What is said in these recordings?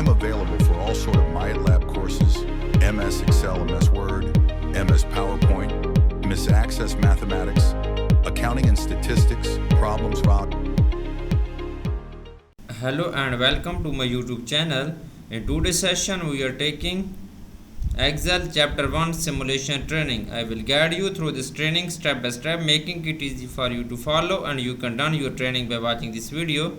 I'm available for all sort of MyLab courses, MS Excel, MS Word, MS PowerPoint, MS Access Mathematics, Accounting and Statistics, Problems Rock. Hello and welcome to my YouTube channel. In today's session we are taking Excel Chapter 1 Simulation Training. I will guide you through this training step by step, making it easy for you to follow, and you can done your training by watching this video.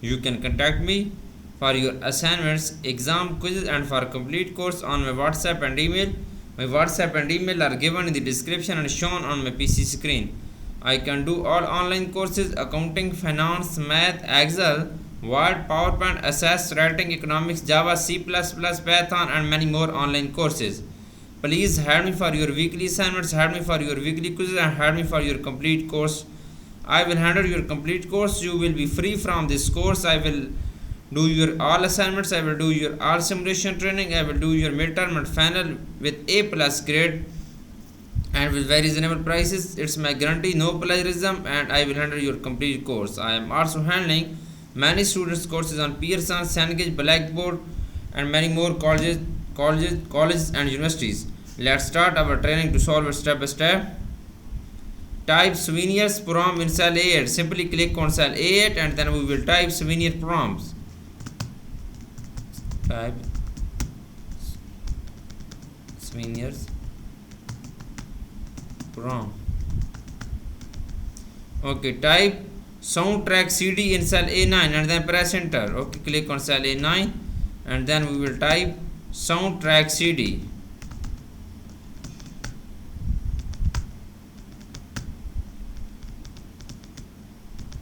You can contact me for your assignments, exam quizzes and for complete course on my WhatsApp and email. My WhatsApp and email are given in the description and shown on my PC screen. I can do all online courses: accounting, finance, math, Excel, Word, PowerPoint, Access, writing, economics, Java, C++, Python and many more online courses. Please add me for your weekly assignments, add me for your weekly quizzes and add me for your complete course. I will handle your complete course. You will be free from this course. I will do your all assignments, I will do your all simulation training, I will do your midterm and final with A+ grade and with very reasonable prices. It's my guarantee, no plagiarism, and I will handle your complete course. I am also handling many students courses on Pearson, Cengage, Blackboard and many more colleges and universities. Let's start our training to solve it step by step. Type souvenirs prom in cell A8. Simply click on cell A8 and then we will type souvenir proms. Type souvenirs prom. Okay, type soundtrack CD in cell A9 and then press enter. Okay, click on cell A9 and then we will type soundtrack CD.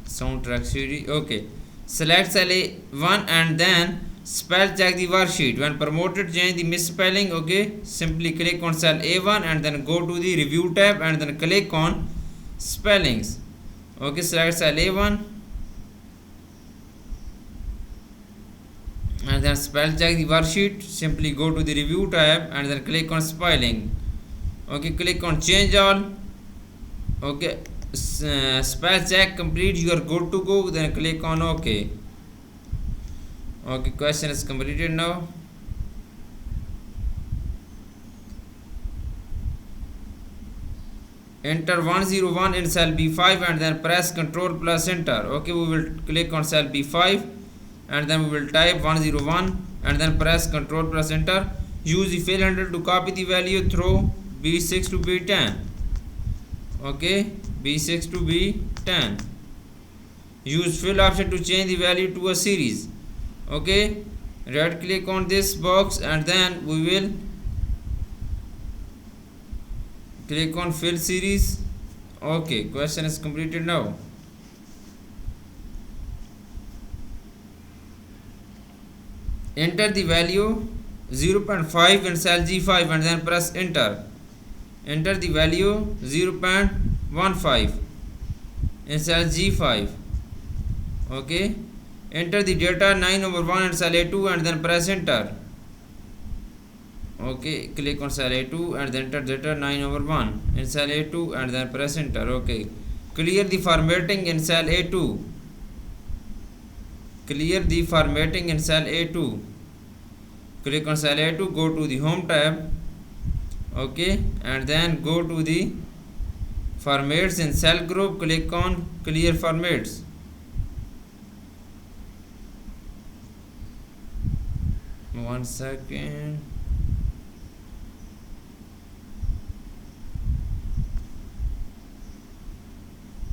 Soundtrack CD. Okay, select cell A1 and then spell check the worksheet. When promoted, change the misspelling. Okay, simply click on cell A1 and then go to the review tab and then click on spellings. Okay, select cell A1 and then spell check the worksheet. Simply go to the review tab and then click on spelling. Okay, click on change all. Okay, spell check complete, you are good to go, then click on OK. Okay, question is completed now. Enter 101 in cell B5 and then press Ctrl plus enter. Okay, we will click on cell B5 and then we will type 101 and then press Ctrl plus enter. Use the fill handle to copy the value through B6 to B10. Okay, B6 to B10. Use fill option to change the value to a series. Okay, right click on this box and then we will click on fill series. Okay, question is completed now. Enter the value 0.5 in cell G5 and then press enter. Enter the value 0.15 in cell G5. Okay, enter the data 9/1 in cell A2 and then press enter. Okay, click on cell A2 and then enter data 9/1 in cell A2 and then press enter. Okay, clear the formatting in cell A2. Clear the formatting in cell A2. Click on cell A2, go to the home tab. Okay, and then go to the formats in cell group, click on clear formats. One second.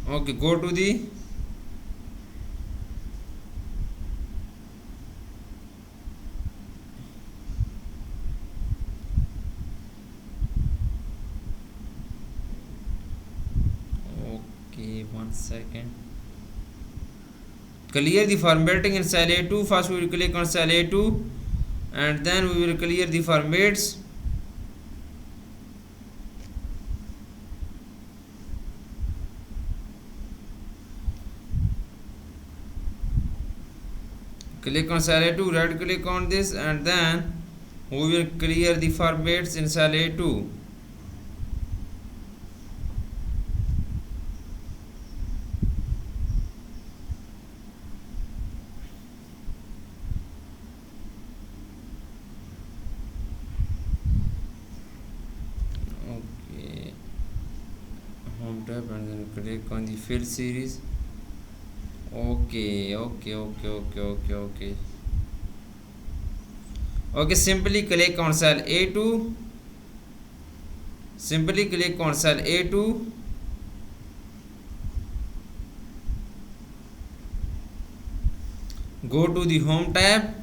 Okay, go to the one second. Clear the formatting in cell A2. First we will click on cell A2 and then we will clear the formats. Click on cell A2, right click on this and then we will clear the formats in cell A2. click on the fill series. Okay. Okay, simply click on cell A2. Simply click on cell A2. Go to the home tab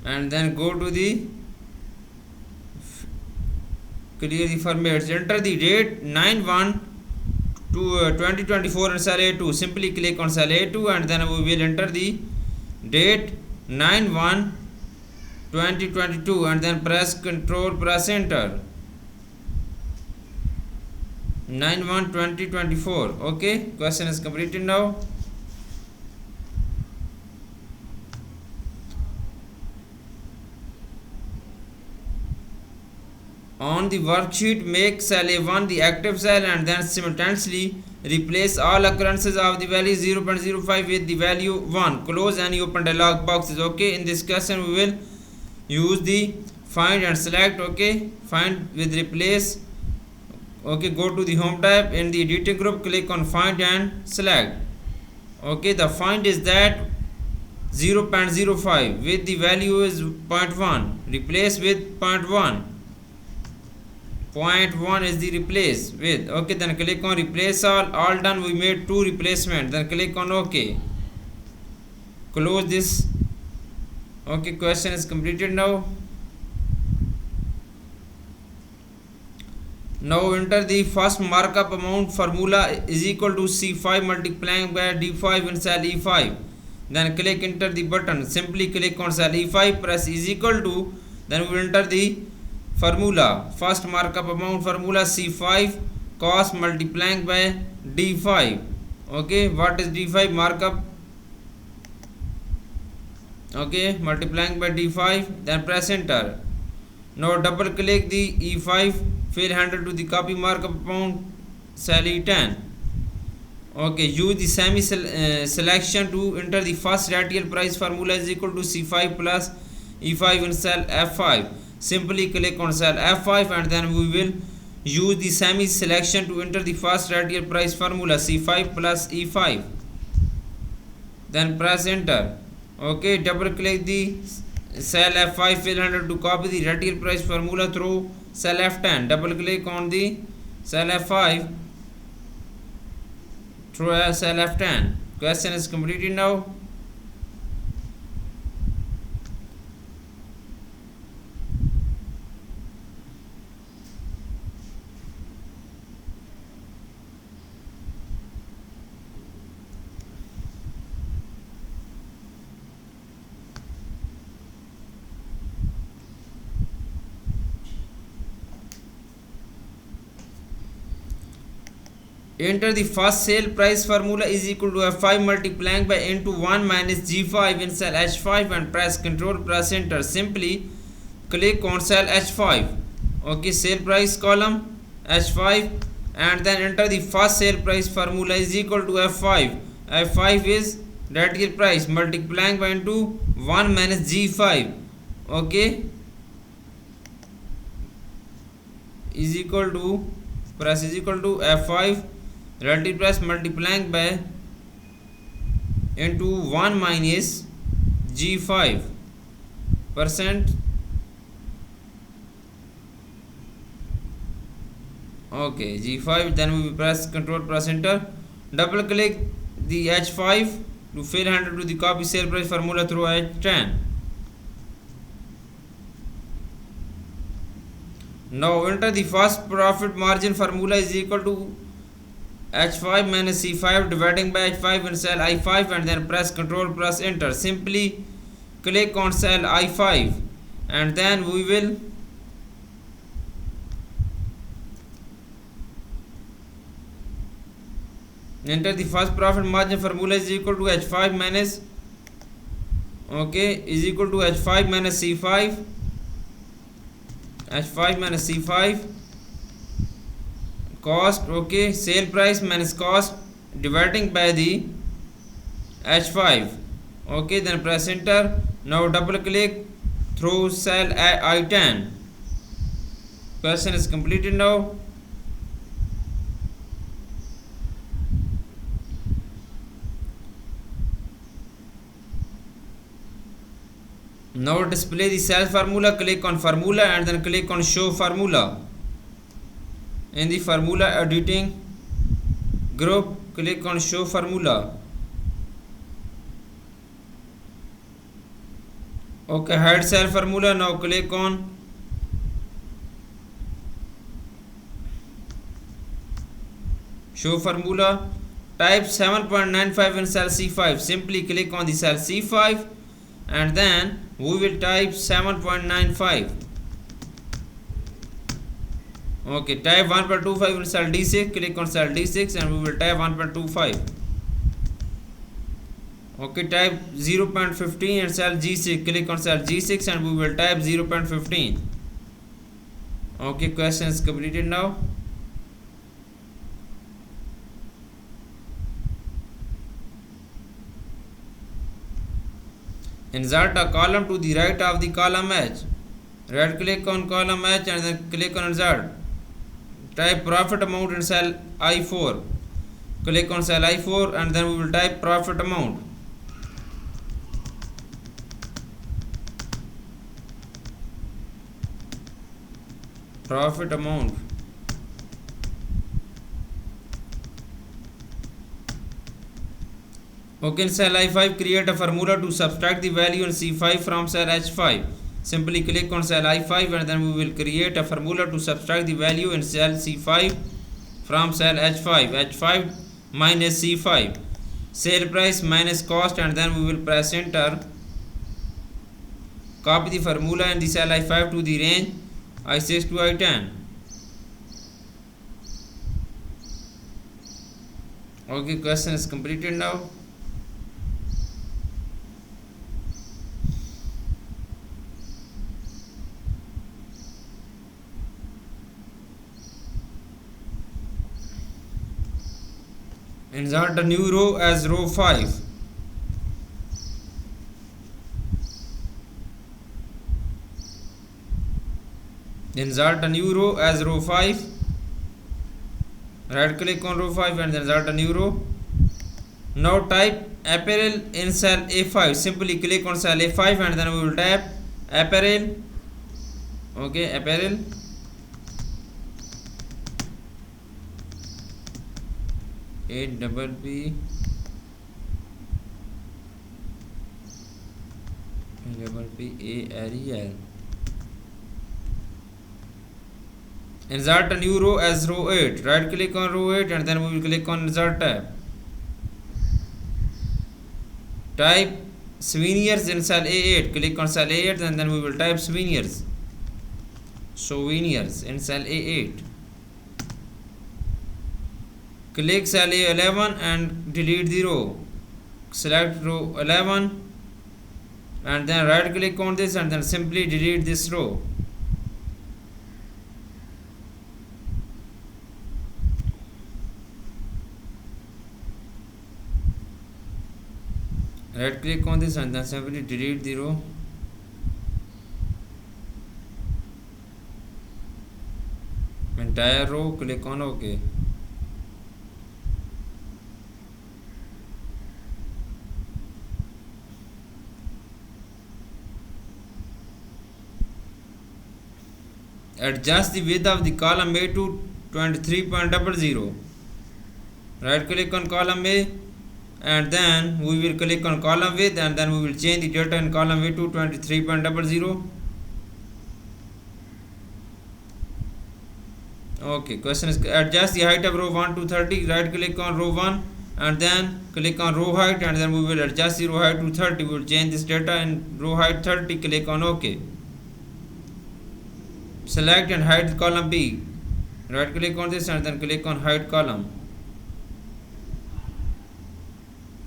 and then go to the clear the formats. Enter the date 9/1 to 2024 in cell A2. Simply click on cell A2 and then we will enter the date 9/1/2022 and then press enter. 9/1/2024. Okay, question is completed now. On the worksheet, make cell A1 the active cell and then simultaneously replace all occurrences of the value 0.05 with the value 1. Close any open dialog boxes. Okay, in this question we will use the find and select. Okay, find with replace. Okay, go to the home tab. In the editing group, click on find and select. Okay, the find is that 0.05 with the value is 0.1. Replace with 0.1. 0.1 is the replace with. Okay, then click on replace all done. We made 2 replacement. Then click on OK. Close this. Okay, question is completed now. Now enter the first markup amount formula is equal to C5 multiplying by D5 in cell E5. Then click enter the button. Simply click on cell E5, press is equal to, then we will enter the formula. First markup amount formula C5 cost multiplying by D5. Okay, what is D5 markup? Okay, multiplying by D5, then press enter. Now double click the E5 fill handle to the copy markup amount cell E10. Okay, use the semi selection to enter the first radial price formula is equal to C5 plus E5 in cell F5. Simply click on cell F5 and then we will use the semi selection to enter the first radial price formula C5 plus E5. Then press enter. Okay, double click the cell F5 fill handle to copy the radial price formula through cell F10. Double click on the cell F5 through cell F10. Question is completed now. Enter the first sale price formula is equal to F5 multiplying by into 1 minus G5 in cell H5 and press Ctrl plus enter. Simply click on cell H5. Okay, sale price column H5 and then enter the first sale price formula is equal to F5. F5 is radial price multiplying by into 1 minus G5. Okay, is equal to, press is equal to F5 radial price multiplying by into 1 minus G5 percent. Okay, G5, then we press Ctrl plus enter. Double click the H5 to fill handle to the copy sale price formula through H10. Now enter the first profit margin formula is equal to H5 minus C5 dividing by H5 in cell I5 and then press Ctrl plus enter. Simply click on cell I5 and then we will enter the first profit margin formula is equal to H5 minus, okay, is equal to H5 minus C5. H5 minus C5 cost, okay, sale price minus cost dividing by the H5. Okay, then press enter. Now double click through cell I10. Question is completed now. Now display the cell formula, click on formula and then click on show formula. In the formula editing group, click on show formula. Okay, hide cell formula. Now click on show formula. Type 7.95 in cell C5. Simply click on the cell C5 and then we will type 7.95. Okay, type 1.25 in cell D6. Click on cell D6 and we will type 1.25. Okay, type 0.15 in cell G6. Click on cell G6 and we will type 0.15. Okay, question is completed now. Insert a column to the right of the column H. Right click on column H and then click on insert. Type profit amount in cell I4. Click on cell I4 and then we will type profit amount. Profit amount. Okay, in cell I5 create a formula to subtract the value in C5 from cell H5. Simply click on cell I5 and then we will create a formula to subtract the value in cell C5 from cell H5. H5 minus C5. Sale price minus cost and then we will press enter. Copy the formula in the cell I5 to the range I6 to I10. Okay, question is completed now. Insert a new row as row 5. Insert a new row as row 5. Right click on row 5 and then insert a new row. Now type apparel in cell A5. Simply click on cell A5 and then we will type apparel. Okay, apparel. A-double-P A-double-P-A-R-E-L. Insert a new row as row 8. Right click on row 8 and then we will click on insert tab. Type souvenirs in cell A8. Click on cell A8 and then we will type souvenirs. Souvenirs in cell A8. Click cell A11 and delete the row. Select row 11 and then right click on this and then simply delete this row. Right click on this and then simply delete the row. Entire row, click on OK. Adjust the width of the column A to 23.00. Right click on column A and then we will click on column width and then we will change the data in column A to 23.00. Okay, question is adjust the height of row 1 to 30. Right click on row 1 and then click on row height and then we will adjust the row height to 30. We will change this data in row height 30. Click on OK. Select and hide the column B. Right click on this and then click on hide column.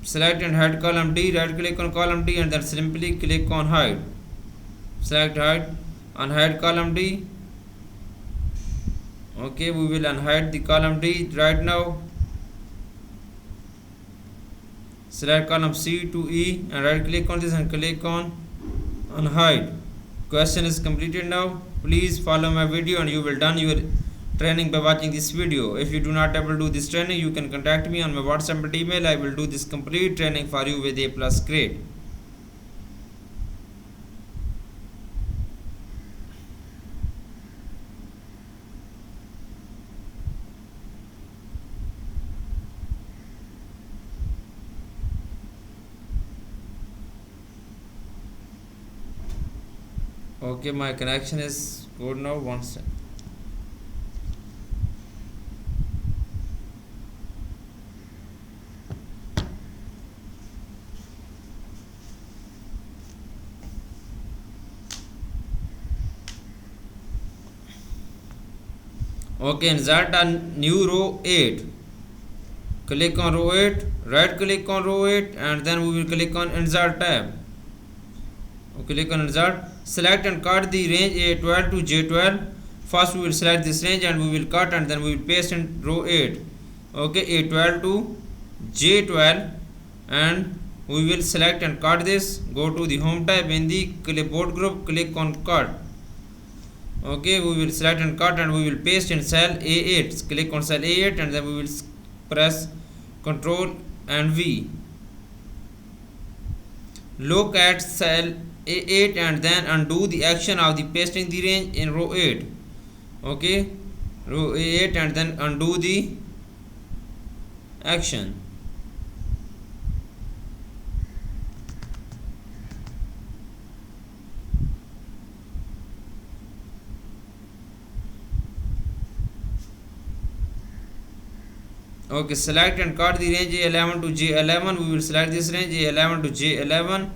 Select and hide column D. Right click on column D and then simply click on hide. Select hide, unhide column D. Okay, we will unhide the column D right now. Select column C to E and right click on this and click on unhide. Question is completed now. Please follow my video and you will done your training by watching this video. If you do not able to do this training, you can contact me on my WhatsApp and email. I will do this complete training for you with A+ grade. Okay, my connection is good now. One second. Okay, insert a new row 8. Click on row 8, right click on row 8, and then we will click on insert tab. Click on insert, select and cut the range A12 to J12. First we will select this range and we will cut, and then we will paste in row 8. Okay, A12 to J12, and we will select and cut this. Go to the home tab in the clipboard group, click on cut. Okay, we will select and cut, and we will paste in cell A8. Click on cell A8, and then we will press Ctrl and V. Look at cell A8 and then undo the action of the pasting the range in row 8. Okay, row A8, and then undo the action. Okay, select and cut the range A11 to J11. We will select this range A11 to J11,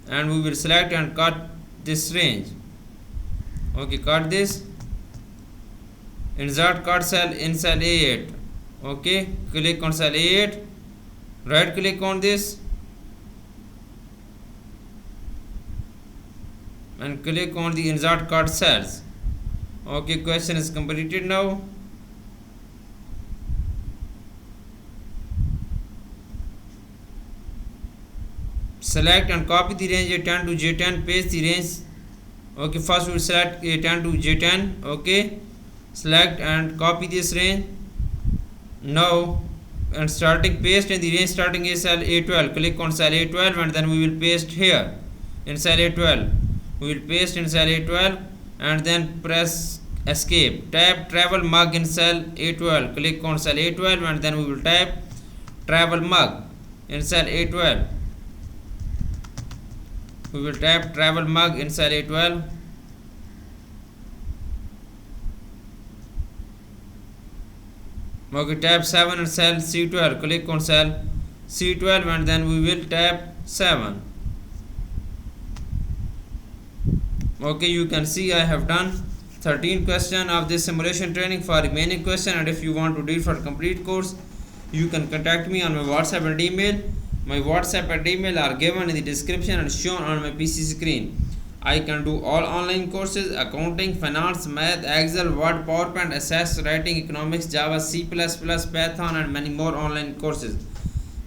and we will select and cut this range. Okay, cut this. Insert cut cell in cell A8. Okay, click on cell A8, right click on this, and click on the insert cut cells. Okay, question is completed now. Select and copy the range A10 to J10, paste the range. Okay, first we will select A10 to J10. Okay, select and copy this range. Now, and starting paste in the range starting is cell A12. Click on cell A12, and then we will paste here in cell A12. We will paste in cell A12, and then press escape. Tap travel mug in cell A12. Click on cell A12, and then we will tap travel mug in cell A12. We will tap travel mug in cell A12. Okay, tap 7 in cell C12. Click on cell C12, and then we will tap 7. Okay, you can see I have done 13 questions of this simulation training. For remaining question, and if you want to do it for complete course, you can contact me on my WhatsApp and email. My WhatsApp and email are given in the description and shown on my PC screen. I can do all online courses: accounting, finance, math, Excel, Word, PowerPoint, Access, writing, economics, Java, C++, Python, and many more online courses.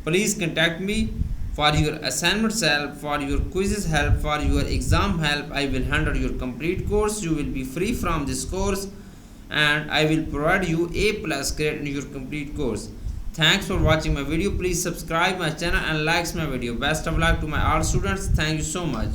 Please contact me for your assignments help, for your quizzes help, for your exam help. I will handle your complete course. You will be free from this course, and I will provide you A+ grade in your complete course. Thanks for watching my video. Please subscribe my channel and like my video. Best of luck to my all students. Thank you so much.